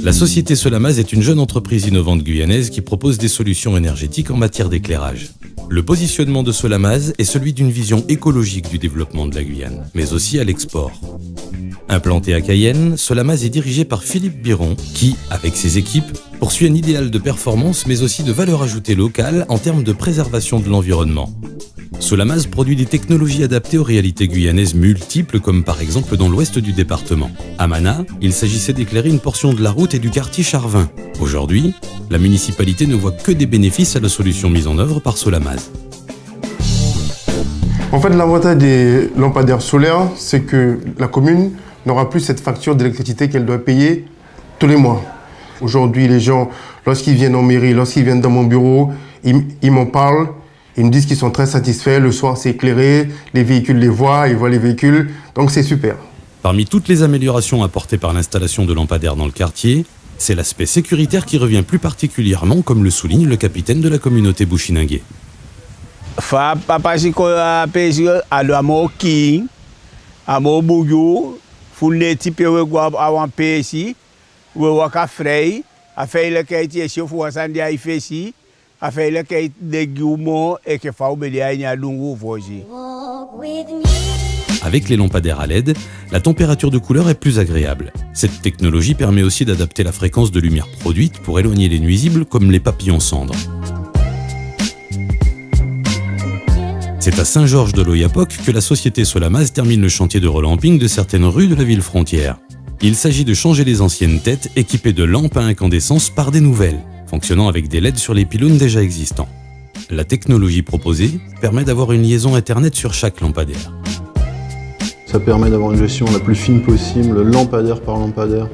La société Solamaz est une jeune entreprise innovante guyanaise qui propose des solutions énergétiques en matière d'éclairage. Le positionnement de Solamaz est celui d'une vision écologique du développement de la Guyane, mais aussi à l'export. Implanté à Cayenne, Solamaz est dirigé par Philippe Biron, qui, avec ses équipes, poursuit un idéal de performance mais aussi de valeur ajoutée locale en termes de préservation de l'environnement. Solamaz produit des technologies adaptées aux réalités guyanaises multiples, comme par exemple dans l'ouest du département. À Mana, il s'agissait d'éclairer une portion de la route et du quartier Charvin. Aujourd'hui, la municipalité ne voit que des bénéfices à la solution mise en œuvre par Solamaz. En fait, l'avantage des lampadaires solaires, c'est que la commune n'aura plus cette facture d'électricité qu'elle doit payer tous les mois. Aujourd'hui, les gens, lorsqu'ils viennent en mairie, lorsqu'ils viennent dans mon bureau, ils m'en parlent. Ils me disent qu'ils sont très satisfaits, le soir c'est éclairé, les véhicules les voient, ils voient les véhicules, donc c'est super. Parmi toutes les améliorations apportées par l'installation de lampadaires dans le quartier, c'est l'aspect sécuritaire qui revient plus particulièrement, comme le souligne le capitaine de la communauté Bushinangué. Avec les lampadaires à LED, la température de couleur est plus agréable. Cette technologie permet aussi d'adapter la fréquence de lumière produite pour éloigner les nuisibles comme les papillons cendres. C'est à Saint-Georges de l'Oyapock que la société Solamaz termine le chantier de relamping de certaines rues de la ville frontière. Il s'agit de changer les anciennes têtes équipées de lampes à incandescence par des nouvelles, fonctionnant avec des LED sur les pylônes déjà existants. La technologie proposée permet d'avoir une liaison Internet sur chaque lampadaire. Ça permet d'avoir une gestion la plus fine possible, lampadaire par lampadaire.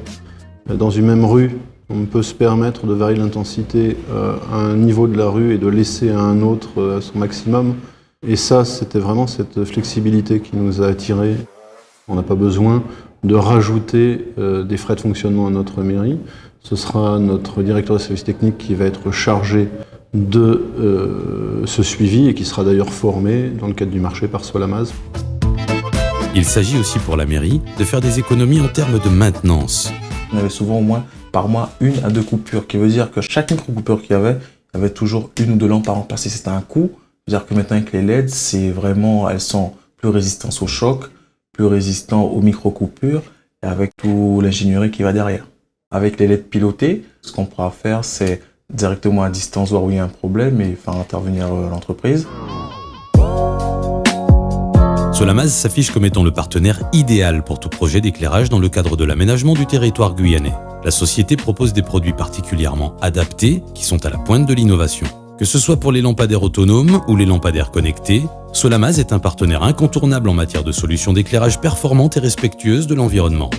Dans une même rue, on peut se permettre de varier l'intensité à un niveau de la rue et de laisser à un autre à son maximum. Et ça, c'était vraiment cette flexibilité qui nous a attirés. On n'a pas besoin de rajouter des frais de fonctionnement à notre mairie. Ce sera notre directeur de service technique qui va être chargé de ce suivi et qui sera d'ailleurs formé dans le cadre du marché par Solamaz. Il s'agit aussi pour la mairie de faire des économies en termes de maintenance. On avait souvent au moins par mois 1 à 2 coupures, qui veut dire que chaque micro-coupure qu'il y avait toujours 1 ou 2 lampes à remplacer. C'était un coût. C'est-à-dire que maintenant avec les LED, elles sont plus résistantes au choc, plus résistantes aux micro-coupures et avec toute l'ingénierie qui va derrière. Avec les LED pilotés, ce qu'on pourra faire, c'est directement à distance voir où il y a un problème et faire intervenir l'entreprise. Solamaz s'affiche comme étant le partenaire idéal pour tout projet d'éclairage dans le cadre de l'aménagement du territoire guyanais. La société propose des produits particulièrement adaptés qui sont à la pointe de l'innovation. Que ce soit pour les lampadaires autonomes ou les lampadaires connectés, Solamaz est un partenaire incontournable en matière de solutions d'éclairage performantes et respectueuses de l'environnement.